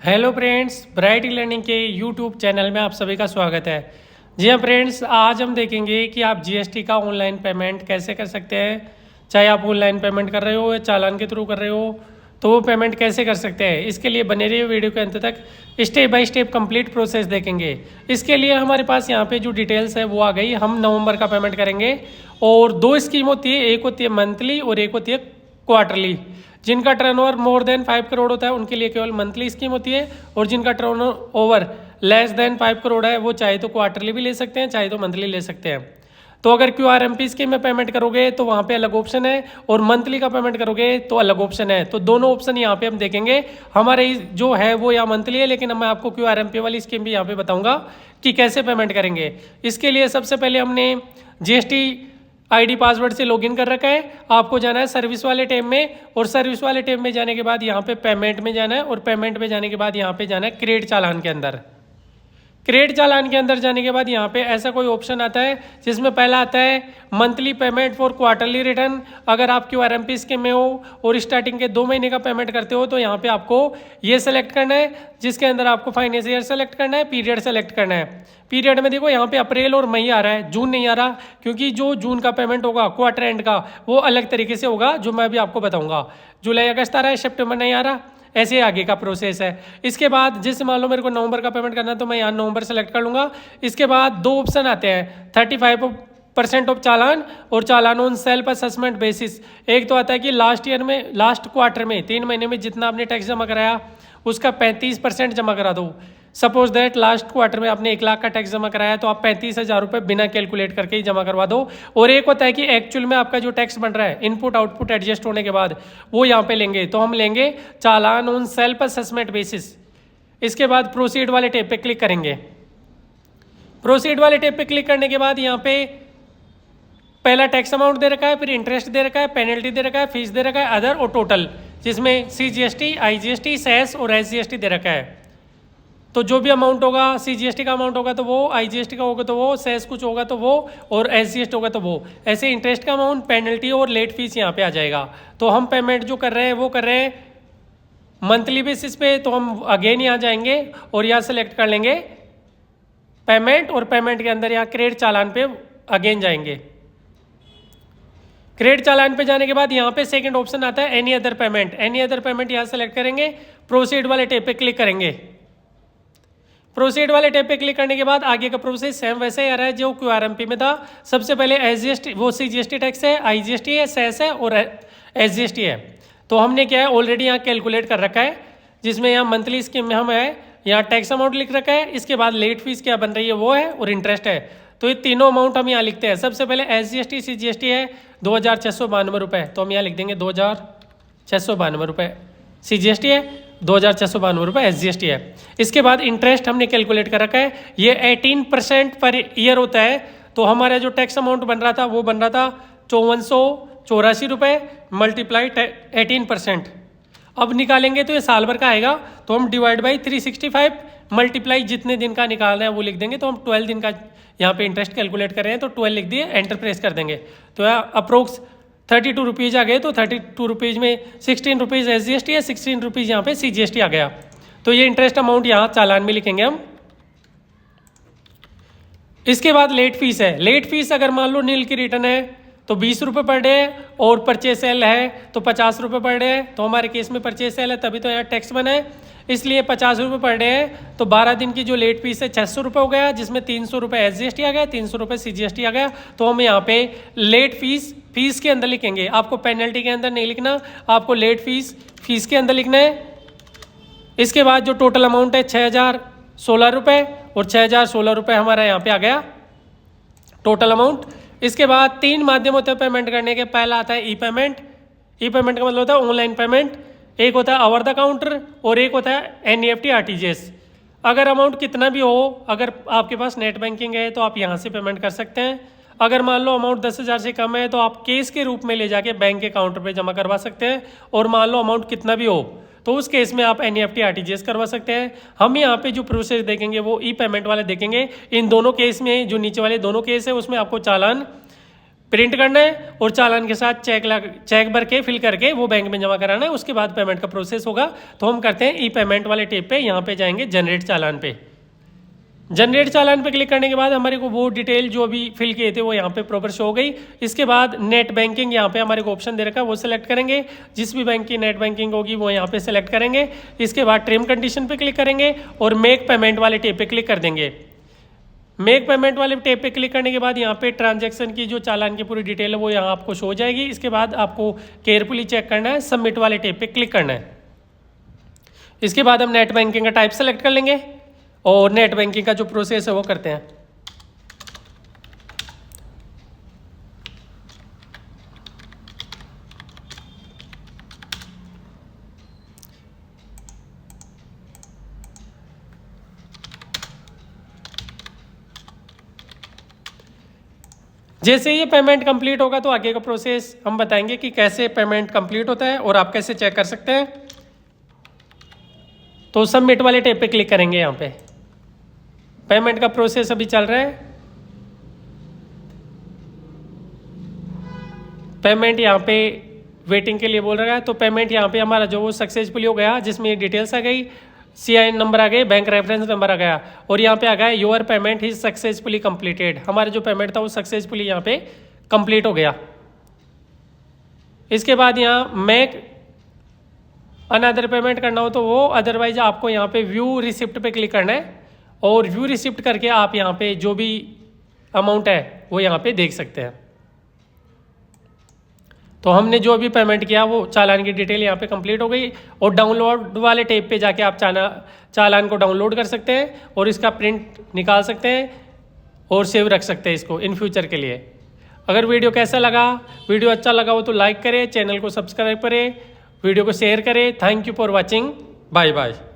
Hello friends, bright learning के YouTube channel में आप सभी का स्वागत है। जी हाँ फ्रेंड्स, आज हम देखेंगे कि आप जीएसटी का ऑनलाइन पेमेंट कैसे कर सकते हैं। चाहे आप ऑनलाइन पेमेंट कर रहे हो या चालान के थ्रू कर रहे हो तो वो पेमेंट कैसे कर सकते हैं। इसके लिए बने रहिए वीडियो के अंत तक, step by step complete process देखेंगे। इसके लिए हमारे पास यहाँ पे जो डिटेल्स है वो आ गई। हम नवंबर का पेमेंट करेंगे और दो स्कीम होती है, एक होती है मंथली और एक होती है क्वार्टरली। जिनका टर्नओवर मोर देन 5 करोड़ होता है उनके लिए केवल मंथली स्कीम होती है, और जिनका टर्नओवर लेस देन 5 करोड़ है वो चाहे तो क्वार्टरली भी ले सकते हैं, चाहे तो मंथली ले सकते हैं। तो अगर QRMP स्कीम में पेमेंट करोगे तो वहाँ पे अलग ऑप्शन है, और मंथली का पेमेंट करोगे तो अलग ऑप्शन है। तो दोनों ऑप्शन यहाँ पे हम देखेंगे। हमारे जो है वो यहाँ मंथली है, लेकिन मैं आपको QRMP वाली स्कीम भी यहाँ पे बताऊँगा कि कैसे पेमेंट करेंगे। इसके लिए सबसे पहले हमने GST ID पासवर्ड से लॉगिन कर रखा है। आपको जाना है सर्विस वाले टैब में, और सर्विस वाले टैब में जाने के बाद यहाँ पे पेमेंट में जाना है, और पेमेंट में जाने के बाद यहाँ पे जाना है क्रेडिट चालान के अंदर। क्रेडिट चालान के अंदर जाने के बाद यहाँ पे ऐसा कोई ऑप्शन आता है जिसमें पहला आता है monthly payment for quarterly return. अगर आप QRMP स्कीम में हो और स्टार्टिंग के 2 महीने का पेमेंट करते हो तो यहाँ पे आपको ये सेलेक्ट करना है, जिसके अंदर आपको फाइनेंस ईयर सेलेक्ट करना है, पीरियड सेलेक्ट करना है। पीरियड में देखो यहाँ पे अप्रैल और मई आ रहा है, जून नहीं आ रहा, क्योंकि जो जून का पेमेंट होगा क्वार्टर एंड का वो अलग तरीके से होगा, जो मैं अभी आपको बताऊंगा। जुलाई अगस्त आ रहा है, सितंबर नहीं आ रहा, ऐसे आगे का प्रोसेस है। इसके बाद जैसे मान लो मेरे को नवंबर का पेमेंट करना है तो मैं यहाँ नवंबर सेलेक्ट कर लूँगा। इसके बाद 2 ऑप्शन आते हैं, 35% ऑफ चालान और चालान ऑन सेल्फ असेसमेंट बेसिस। एक तो आता है कि लास्ट ईयर में, लास्ट क्वार्टर में 3 महीने में जितना आपने टैक्स जमा कराया उसका 35% जमा करा दो। सपोज दैट लास्ट क्वार्टर में आपने 1 लाख का टैक्स जमा कराया तो आप 35,000 रुपये बिना कैलकुलेट करके ही जमा करवा दो। और एक होता है कि एक्चुअल में आपका जो टैक्स बन रहा है इनपुट आउटपुट एडजस्ट होने के बाद वो यहाँ पे लेंगे, तो हम लेंगे चालान ऑन सेल्फ असेसमेंट बेसिस। इसके बाद प्रोसीड वाले टैब पे क्लिक करेंगे। प्रोसीड वाले टैब पे क्लिक करने के बाद यहाँ पे पहला टैक्स अमाउंट दे रखा है, फिर इंटरेस्ट दे रखा है, पेनल्टी दे रखा है, फीस दे रखा है, अदर और टोटल, जिसमें CGST, IGST, सेस और SGST दे रखा है। तो जो भी अमाउंट होगा, CGST का अमाउंट होगा तो वो, IGST का होगा तो वो, सेस कुछ होगा तो वो, और SGST होगा तो वो। ऐसे इंटरेस्ट का अमाउंट, पेनल्टी और लेट फीस यहाँ पे आ जाएगा। तो हम पेमेंट जो कर रहे हैं वो कर रहे हैं मंथली बेसिस पे, तो हम अगेन यहाँ जाएंगे और यहाँ सेलेक्ट कर लेंगे पेमेंट, और पेमेंट के अंदर यहाँ क्रेडिट चालान पे अगेन जाएंगे। क्रेडिट चालान पे जाने के बाद यहाँ पे सेकंड ऑप्शन आता है any other payment. Any other payment यहाँ सेलेक्ट करेंगे, प्रोसीड वाले टैब पे क्लिक करेंगे। प्रोसीड वाले टैब पे क्लिक करने के बाद आगे का प्रोसेस सेम वैसे ही आ रहा है जो QRMP में था। सबसे पहले SGST, वो CGST टैक्स है, IGST है, सेस है और SGST है। तो हमने क्या है ऑलरेडी यहाँ कैलकुलेट कर रखा है, जिसमें यहाँ मंथली स्कीम में हम है, यहाँ टैक्स अमाउंट लिख रखा है, इसके बाद लेट फीस क्या बन रही है वो है, और इंटरेस्ट है। तो ये तीनों अमाउंट हम यहाँ लिखते हैं। सबसे पहले SGST CGST है 2,692 रुपये, तो हम यहाँ लिख देंगे 2,692 रुपये। CGST है 2,692 रुपये, SGST है। इसके बाद इंटरेस्ट हमने कैलकुलेट कर रखा है, ये 18% पर ईयर होता है। तो हमारा जो टैक्स अमाउंट बन रहा था वो बन रहा था 5,484 रुपये मल्टीप्लाई 18%। अब निकालेंगे तो ये साल भर का आएगा, तो हम डिवाइड बाई 365 मल्टीप्लाई जितने दिन का निकालना है वो लिख देंगे। तो हम 12 दिन का यहाँ पे इंटरेस्ट कैलकुलेट कर रहे हैं, तो 12 लिख दिए, एंटर प्रेस कर देंगे। तो अप्रोक्स 32 रुपीज़ आ गए। तो 32 रुपीज़ में 16 रुपीज़ SGST है, 16 रुपीज़ यहाँ पे CGST आ गया। तो ये इंटरेस्ट अमाउंट यहाँ चालान में लिखेंगे हम। इसके बाद लेट फीस है। लेट फीस अगर मान लो नील की रिटर्न है तो 20 रुपये पर डे है, और परचेज सेल है तो 50 रुपये पर डे है। तो हमारे केस में परचेज सेल है तभी तो यहाँ टैक्स बना है, इसलिए 50 रुपये पर डे है। तो 12 दिन की जो लेट फीस है 600 रुपये हो गया, जिसमें 300 रुपये SGST आ गया, 300 रुपये CGST आ गया। तो हम यहाँ पे लेट फीस के अंदर लिखेंगे। आपको पेनल्टी के अंदर नहीं लिखना, आपको लेट फीस के अंदर लिखना है। इसके बाद जो टोटल अमाउंट है 6,016 रुपये, और 6,016 रुपये हमारा यहाँ पे आ गया टोटल अमाउंट। इसके बाद 3 माध्यम होते हैं पेमेंट करने के। पहला आता है ई पेमेंट। ई पेमेंट का मतलब होता है ऑनलाइन पेमेंट। एक होता है ओवर द काउंटर, और एक होता है NEFT RTGS। अगर अमाउंट कितना भी हो, अगर आपके पास नेट बैंकिंग है तो आप यहाँ से पेमेंट कर सकते हैं। अगर मान लो अमाउंट 10,000 से कम है तो आप केस के रूप में ले जाके बैंक के काउंटर पे जमा करवा सकते हैं। और मान लो अमाउंट कितना भी हो तो उस केस में आप NEFT RTGS करवा सकते हैं। हम यहाँ पे जो प्रोसेस देखेंगे वो ई पेमेंट वाले देखेंगे। इन दोनों केस में, जो नीचे वाले दोनों केस है उसमें आपको चालान प्रिंट करना है और चालान के साथ चेक भर के फिल करके वो बैंक में जमा कराना है। उसके बाद पेमेंट का प्रोसेस होगा। तो हम करते हैं ई पेमेंट वाले टैब पे, यहाँ पे जाएंगे जनरेट चालान पे। जनरेट चालान पे क्लिक करने के बाद हमारे को वो डिटेल जो भी फिल किए थे वो यहाँ पे प्रॉपर शो हो गई। इसके बाद नेट बैंकिंग यहाँ पे हमारे को ऑप्शन दे रखा है, वो सिलेक्ट करेंगे। जिस भी बैंक की नेट बैंकिंग होगी वो यहाँ पे सिलेक्ट करेंगे। इसके बाद टर्म कंडीशन पे क्लिक करेंगे और मेक पेमेंट वाले टैब पे क्लिक कर देंगे। मेक पेमेंट वाले टैब पे क्लिक करने के बाद यहाँ पे ट्रांजैक्शन की जो चालान की पूरी डिटेल है वो यहाँ आपको शो हो जाएगी। इसके बाद आपको केयरफुली चेक करना है, सबमिट वाले टैब पे क्लिक करना है। इसके बाद हम नेट बैंकिंग का टाइप सेलेक्ट कर लेंगे और नेट बैंकिंग का जो प्रोसेस है वो करते हैं। जैसे ये पेमेंट कंप्लीट होगा तो आगे का प्रोसेस हम बताएंगे कि कैसे पेमेंट कंप्लीट होता है और आप कैसे चेक कर सकते हैं। तो सबमिट वाले टैब पे क्लिक करेंगे। यहाँ पे पेमेंट का प्रोसेस अभी चल रहा है। पेमेंट यहाँ पे वेटिंग के लिए बोल रहा है। तो पेमेंट यहाँ पे हमारा जो वो सक्सेसफुली हो गया, जिसमें डिटेल्स आ गई, CIN नंबर आ गए, बैंक रेफरेंस नंबर आ गया और यहाँ पे आ गया your payment is successfully completed. हमारा जो पेमेंट था वो सक्सेसफुली यहाँ पे कंप्लीट हो गया। इसके बाद यहाँ मेक अनदर पेमेंट करना हो तो वो, अदरवाइज आपको यहाँ पे व्यू रिसिप्ट पे क्लिक करना है और व्यू रिसिप्ट करके आप यहाँ पे जो भी अमाउंट है वो यहाँ पे देख सकते हैं। तो हमने जो भी पेमेंट किया वो चालान की डिटेल यहाँ पे कंप्लीट हो गई और डाउनलोड वाले टैब पे जाके आप चालान को डाउनलोड कर सकते हैं और इसका प्रिंट निकाल सकते हैं और सेव रख सकते हैं इसको इन फ्यूचर के लिए। अगर वीडियो कैसा लगा, वीडियो अच्छा लगा हो तो लाइक करें, चैनल को सब्सक्राइब करें, वीडियो को शेयर करें। Thank you for watching, bye bye.